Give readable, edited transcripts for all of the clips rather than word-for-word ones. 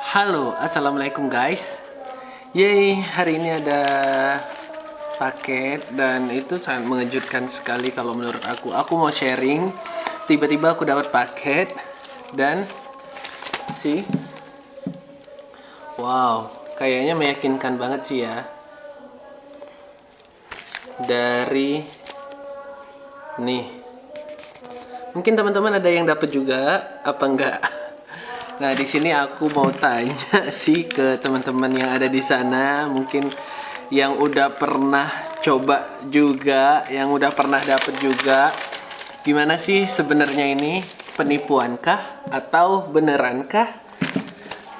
Halo, assalamualaikum guys. Yeay, hari ini ada paket dan itu sangat mengejutkan sekali kalau menurut aku. Aku mau sharing, tiba-tiba aku dapat paket dan wow, kayaknya meyakinkan banget sih ya. Dari nih, mungkin teman-teman ada yang dapat juga, apa enggak? Nah, di sini aku mau tanya sih ke teman-teman yang ada di sana, mungkin yang udah pernah coba juga, yang udah pernah dapet juga. Gimana sih sebenarnya ini? Penipuankah atau benerankah?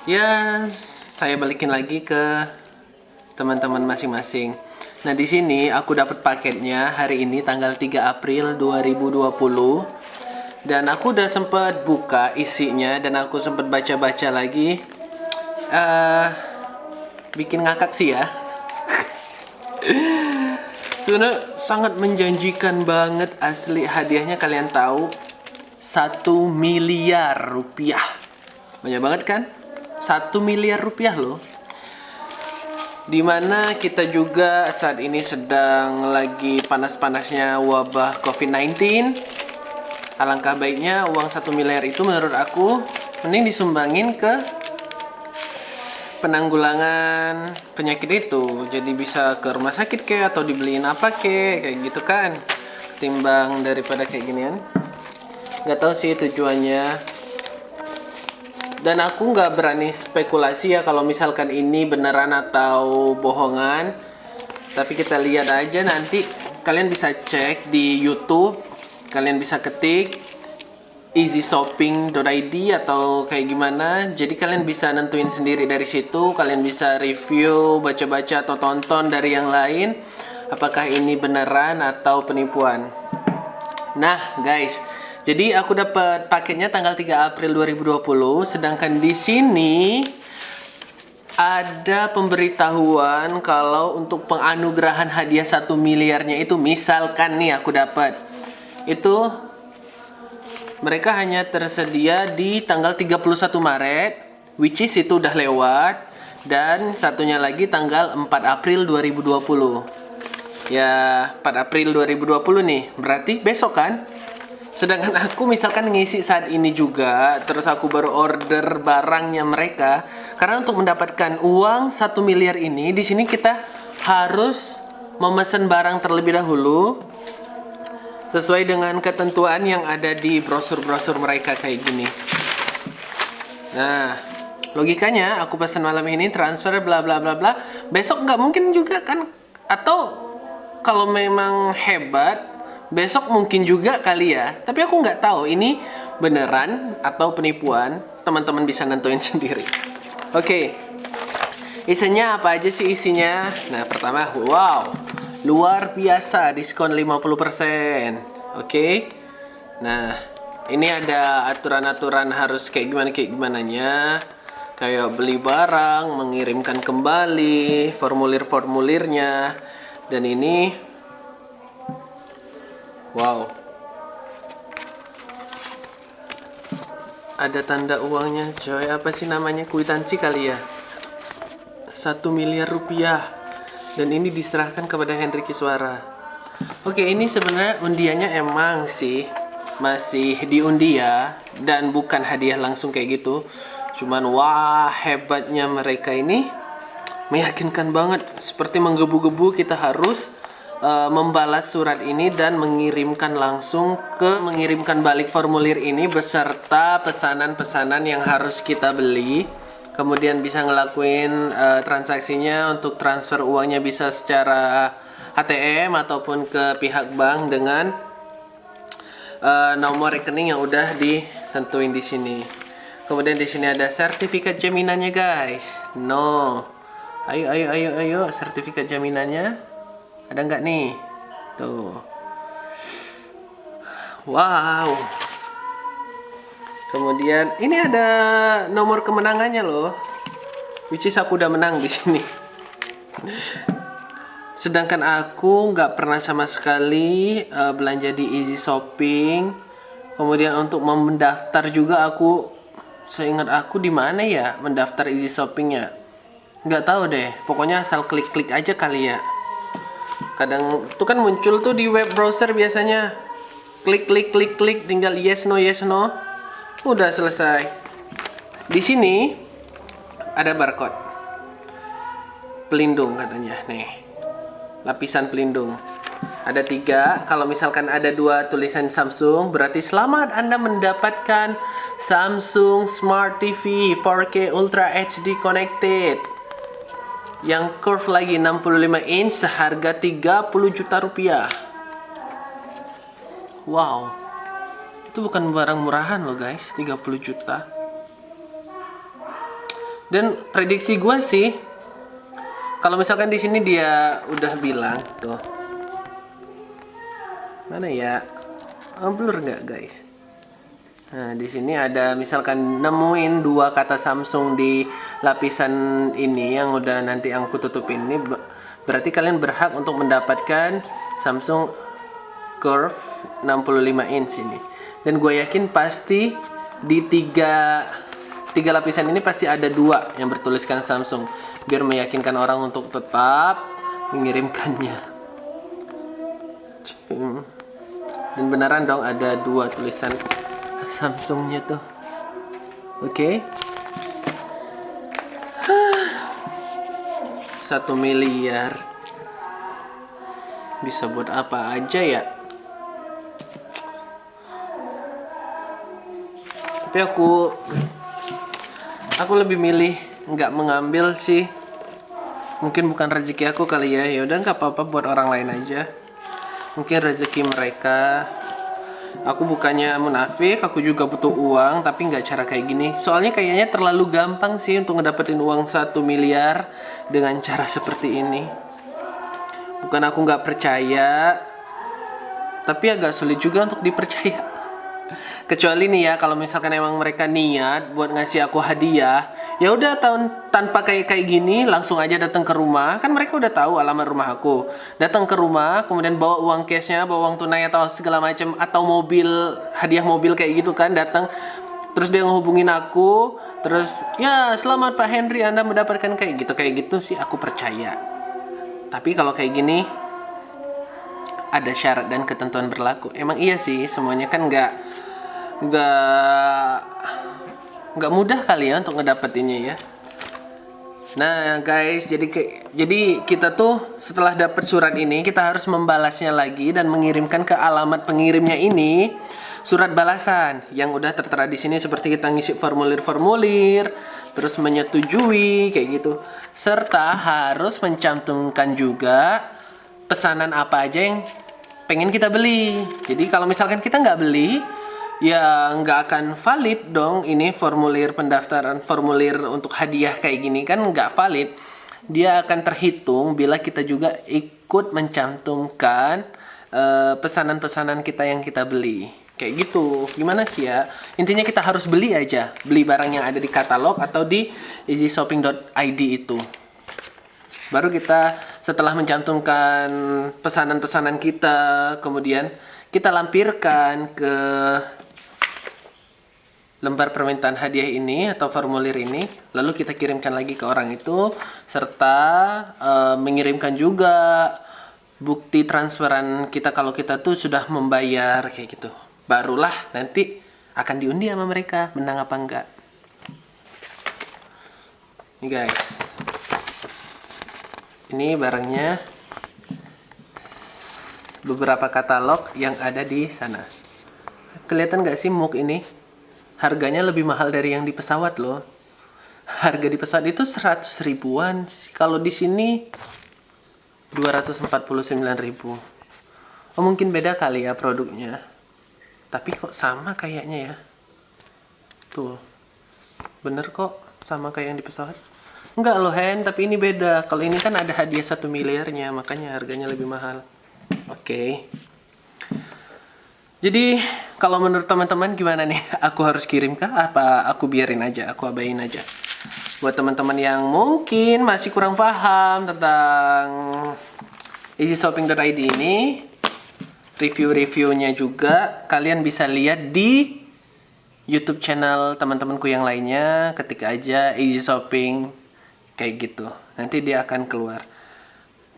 Ya, saya balikin lagi ke teman-teman masing-masing. Nah, di sini aku dapat paketnya hari ini tanggal 3 April 2020. Dan aku udah sempet buka isinya dan aku sempet baca-baca lagi. Bikin ngakak sih ya. Sebenarnya sangat menjanjikan banget asli. Hadiahnya kalian tahu 1 miliar rupiah. Banyak banget kan? 1 miliar rupiah loh. Dimana kita juga saat ini sedang lagi panas-panasnya wabah COVID-19. Alangkah baiknya uang 1 miliar itu menurut aku mending disumbangin ke penanggulangan penyakit itu. Jadi bisa ke rumah sakit kayak atau dibeliin apa kayak gitu kan. Timbang daripada kayak ginian. Gak tahu sih tujuannya. Dan aku nggak berani spekulasi ya kalau misalkan ini beneran atau bohongan. Tapi kita lihat aja nanti. Kalian bisa cek di YouTube. Kalian bisa ketik easyshopping.id atau kayak gimana. Jadi kalian bisa nentuin sendiri dari situ. Kalian bisa review, baca-baca atau tonton dari yang lain. Apakah ini beneran atau penipuan. Nah guys, jadi aku dapat paketnya tanggal 3 April 2020. Sedangkan di sini ada pemberitahuan kalau untuk penganugerahan hadiah 1 miliarnya itu, misalkan nih aku dapat, itu mereka hanya tersedia di tanggal 31 Maret, which is itu udah lewat, dan satunya lagi tanggal 4 April 2020. Ya, 4 April 2020 nih, berarti besok kan? Sedangkan aku misalkan ngisi saat ini juga, terus aku baru order barangnya mereka, karena untuk mendapatkan uang 1 miliar ini, di sini kita harus memesan barang terlebih dahulu sesuai dengan ketentuan yang ada di brosur-brosur mereka kayak gini. Nah, logikanya aku pesan malam ini, transfer bla bla bla bla. Besok nggak mungkin juga kan? Atau kalau memang hebat, besok mungkin juga kali ya. Tapi aku nggak tahu ini beneran atau penipuan. Teman-teman bisa nentuin sendiri. Oke. Isinya apa aja sih isinya? Nah, pertama, wow. Luar biasa, diskon 50%. Oke. Nah, ini ada aturan-aturan harus kayak gimananya. Kayak beli barang, mengirimkan kembali, formulir-formulirnya. Dan ini wow. Ada tanda uangnya, coy. Apa sih namanya? Kwitansi kali ya? 1 miliar rupiah. Dan ini diserahkan kepada Henry Kiswara. Oke, ini sebenarnya undiannya emang sih masih diundi ya, dan bukan hadiah langsung kayak gitu. Cuman wah, hebatnya mereka ini meyakinkan banget. Seperti menggebu-gebu kita harus membalas surat ini dan mengirimkan balik formulir ini beserta pesanan-pesanan yang harus kita beli. Kemudian bisa ngelakuin transaksinya untuk transfer uangnya bisa secara ATM ataupun ke pihak bank dengan nomor rekening yang udah ditentuin di sini. Kemudian di sini ada sertifikat jaminannya guys. No, ayo sertifikat jaminannya ada nggak nih? Tuh, wow. Kemudian ini ada nomor kemenangannya loh, which is aku udah menang di sini. Sedangkan aku nggak pernah sama sekali belanja di Easy Shopping. Kemudian untuk mendaftar juga aku Seingat aku di mana ya mendaftar Easy Shoppingnya? Nggak tahu deh. Pokoknya asal klik-klik aja kali ya. Kadang itu kan muncul tuh di web browser biasanya. Klik, klik, klik, klik. Tinggal yes, no, yes, no. Udah selesai. Di sini ada barcode. Pelindung katanya. Nih. Lapisan pelindung. Ada 3, kalau misalkan ada 2 tulisan Samsung, berarti selamat Anda mendapatkan Samsung Smart TV 4K Ultra HD Connected yang curve lagi 65 inch seharga 30 juta rupiah. Wow, itu bukan barang murahan loh guys, 30 juta. Dan prediksi gue sih, kalau misalkan di sini dia udah bilang tuh, mana ya? Blur nggak guys? Nah, di sini ada misalkan nemuin 2 kata Samsung di lapisan ini yang udah nanti aku tutupin ini, berarti kalian berhak untuk mendapatkan Samsung Curve 65 inch ini. Dan gue yakin pasti di tiga lapisan ini pasti ada 2 yang bertuliskan Samsung, biar meyakinkan orang untuk tetap mengirimkannya. Dan beneran dong ada 2 tulisan Samsungnya tuh. Oke. 1 miliar bisa buat apa aja ya? Tapi aku lebih milih nggak mengambil sih. Mungkin bukan rezeki aku kali ya. Ya udah nggak apa-apa, buat orang lain aja. Mungkin rezeki mereka. Aku bukannya munafik, aku juga butuh uang, tapi nggak cara kayak gini. Soalnya kayaknya terlalu gampang sih untuk ngedapetin uang 1 miliar dengan cara seperti ini. Bukan aku nggak percaya, tapi agak sulit juga untuk dipercaya. Kecuali nih ya, kalau misalkan emang mereka niat buat ngasih aku hadiah, ya udah tanpa kayak gini langsung aja datang ke rumah. Kan mereka udah tahu alamat rumah aku. Datang ke rumah, kemudian bawa uang cashnya, bawa uang tunai atau segala macam, atau mobil, hadiah mobil kayak gitu kan, datang. Terus dia ngehubungin aku, terus ya selamat Pak Henry, Anda mendapatkan kayak gitu sih aku percaya. Tapi kalau kayak gini ada syarat dan ketentuan berlaku. Emang iya sih, semuanya kan nggak mudah kali ya untuk ngedapetinnya ya. Nah guys, jadi kita tuh setelah dapat surat ini, kita harus membalasnya lagi dan mengirimkan ke alamat pengirimnya ini surat balasan yang udah tertera di sini, seperti kita ngisi formulir-formulir, terus menyetujui kayak gitu, serta harus mencantumkan juga pesanan apa aja yang pengen kita beli. Jadi kalau misalkan kita nggak beli, ya nggak akan valid dong ini formulir pendaftaran, formulir untuk hadiah kayak gini kan nggak valid. Dia akan terhitung bila kita juga ikut mencantumkan pesanan-pesanan kita yang kita beli. Kayak gitu. Gimana sih ya? Intinya kita harus beli aja. Beli barang yang ada di katalog atau di easyshopping.id itu. Baru kita setelah mencantumkan pesanan-pesanan kita, kemudian kita lampirkan ke lembar permintaan hadiah ini atau formulir ini, lalu kita kirimkan lagi ke orang itu, serta mengirimkan juga bukti transferan kita kalau kita tuh sudah membayar kayak gitu. Barulah nanti akan diundi sama mereka menang apa enggak. Nih guys, ini barangnya, beberapa katalog yang ada di sana. Kelihatan nggak sih mug ini? Harganya lebih mahal dari yang di pesawat loh. Harga di pesawat itu 100 ribuan. Kalau di sini 249 ribu. Oh, mungkin beda kali ya produknya. Tapi kok sama kayaknya ya. Tuh. Bener kok sama kayak yang di pesawat. Enggak loh Hen, tapi ini beda. Kalau ini kan ada hadiah 1 miliarnya, makanya harganya lebih mahal. Oke. Jadi kalau menurut teman-teman gimana nih? Aku harus kirim kah? Apa aku biarin aja? Aku abain aja. Buat teman-teman yang mungkin masih kurang paham tentang easyshopping.id ini, review-reviewnya juga kalian bisa lihat di YouTube channel teman-temanku yang lainnya, ketik aja Easy Shopping kayak gitu. Nanti dia akan keluar.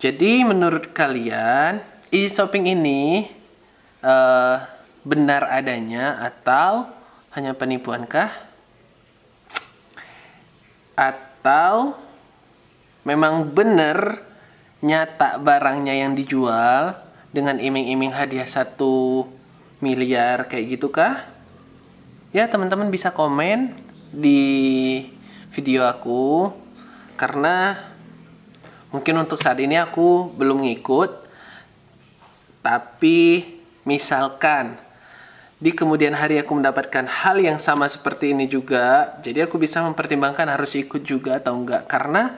Jadi menurut kalian Easy Shopping ini benar adanya atau hanya penipuankah? Atau memang benar nyata barangnya yang dijual dengan iming-iming hadiah 1 miliar kayak gitu kah? Ya teman-teman bisa komen di video aku, karena mungkin untuk saat ini aku belum ngikut. Tapi misalkan di kemudian hari aku mendapatkan hal yang sama seperti ini juga, jadi aku bisa mempertimbangkan harus ikut juga atau enggak. Karena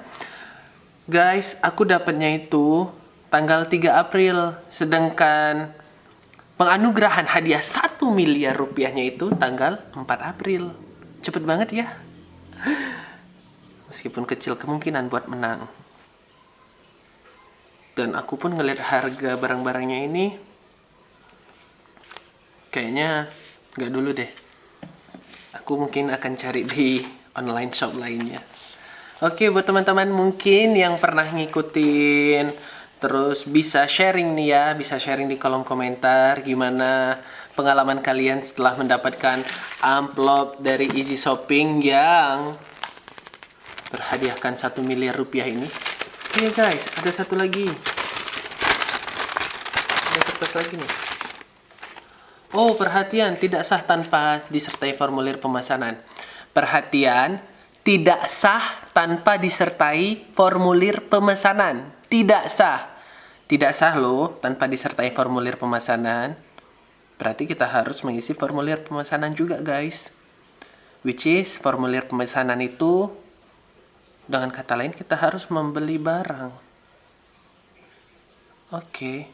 guys, aku dapatnya itu tanggal 3 April, sedangkan penganugerahan hadiah 1 miliar rupiahnya itu tanggal 4 April. Cepet banget ya. Meskipun kecil kemungkinan buat menang. Dan aku pun ngeliat harga barang-barangnya ini, kayaknya nggak dulu deh. Aku mungkin akan cari di online shop lainnya. Oke, buat teman-teman mungkin yang pernah ngikutin, terus bisa sharing nih ya, bisa sharing di kolom komentar gimana pengalaman kalian setelah mendapatkan amplop dari Easy Shopping yang berhadiahkan 1 miliar rupiah ini. Iya guys, ada satu lagi. Ada kertas lagi nih. Oh, perhatian, tidak sah tanpa disertai formulir pemesanan. Perhatian, tidak sah tanpa disertai formulir pemesanan. Tidak sah. Tidak sah loh tanpa disertai formulir pemesanan. Berarti kita harus mengisi formulir pemesanan juga guys. Which is formulir pemesanan itu, dengan kata lain kita harus membeli barang. Oke.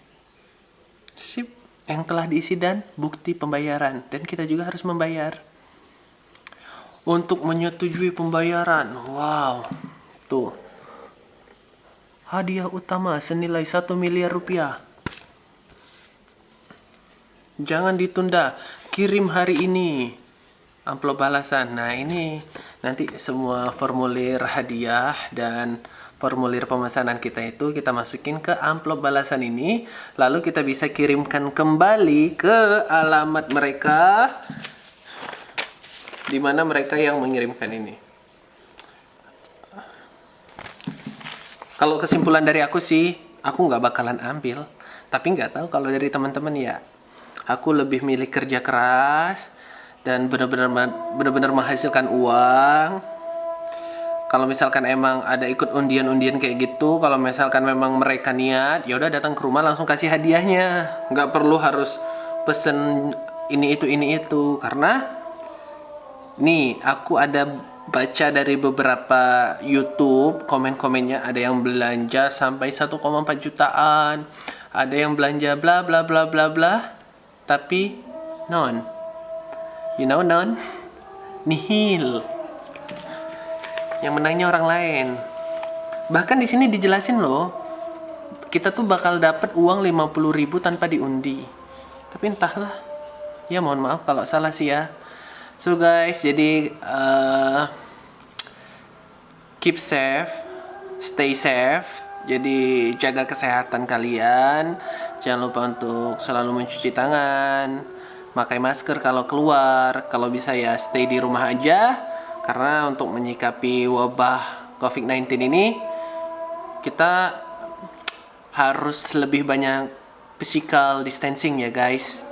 Sip. Yang telah diisi dan bukti pembayaran. Dan kita juga harus membayar. Untuk menyetujui pembayaran. Wow. Tuh. Hadiah utama senilai 1 miliar rupiah. Jangan ditunda. Kirim hari ini. Amplop balasan. Nah ini nanti semua formulir hadiah dan formulir pemesanan kita itu kita masukin ke amplop balasan ini. Lalu kita bisa kirimkan kembali ke alamat mereka, di mana mereka yang mengirimkan ini. Kalau kesimpulan dari aku sih, aku nggak bakalan ambil. Tapi nggak tahu kalau dari teman-teman ya. Aku lebih milih kerja keras dan benar-benar menghasilkan uang. Kalau misalkan emang ada ikut undian-undian kayak gitu, kalau misalkan memang mereka niat, ya udah datang ke rumah langsung kasih hadiahnya. Nggak perlu harus pesen ini itu. Karena nih, aku ada baca dari beberapa YouTube, komen-komennya ada yang belanja sampai 1,4 jutaan, ada yang belanja bla bla bla bla bla, tapi non, non, nihil. Yang menangnya orang lain. Bahkan di sini dijelasin loh, kita tuh bakal dapat uang 50.000 tanpa diundi. Tapi entahlah. Ya mohon maaf kalau salah sih ya. So guys, jadi keep safe, stay safe. Jadi jaga kesehatan kalian. Jangan lupa untuk selalu mencuci tangan, pakai masker kalau keluar. Kalau bisa ya stay di rumah aja. Karena untuk menyikapi wabah COVID-19 ini, kita harus lebih banyak physical distancing ya guys.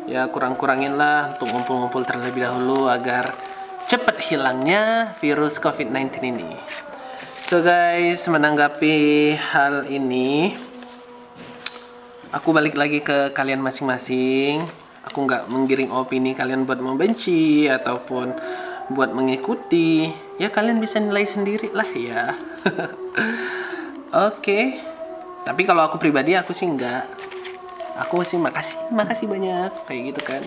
Ya kurang-kuranginlah untuk ngumpul-ngumpul terlebih dahulu agar cepat hilangnya virus COVID-19 ini. So guys, menanggapi hal ini, aku balik lagi ke kalian masing-masing. Aku nggak menggiring opini kalian buat membenci ataupun buat mengikuti. Ya kalian bisa nilai sendiri lah ya. Oke. Tapi kalau aku pribadi aku sih enggak. Aku sih makasih banyak kayak gitu kan.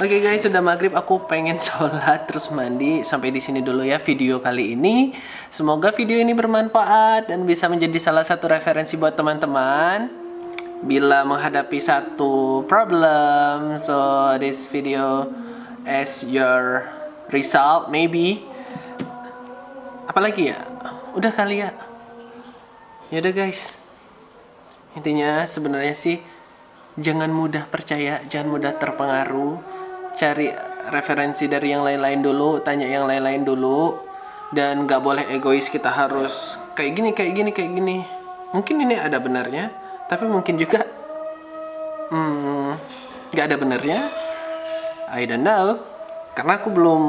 Oke guys, sudah maghrib, aku pengen sholat terus mandi. Sampai di sini dulu ya video kali ini. Semoga video ini bermanfaat dan bisa menjadi salah satu referensi buat teman-teman bila menghadapi satu problem. So this video as your result, maybe. Apalagi ya? Udah kali ya. Yaudah guys. Intinya sebenarnya sih jangan mudah percaya, jangan mudah terpengaruh. Cari referensi dari yang lain-lain dulu, tanya yang lain-lain dulu. Dan gak boleh egois, kita harus kayak gini. Mungkin ini ada benarnya, tapi mungkin juga gak ada benarnya. I don't know. Karena aku belum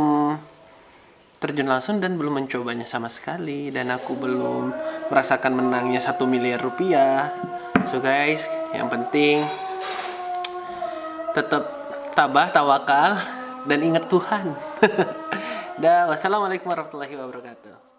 terjun langsung dan belum mencobanya sama sekali. Dan aku belum merasakan menangnya 1 miliar rupiah. So guys, yang penting tetap tabah, tawakal, dan ingat Tuhan. Dah, wassalamualaikum warahmatullahi wabarakatuh.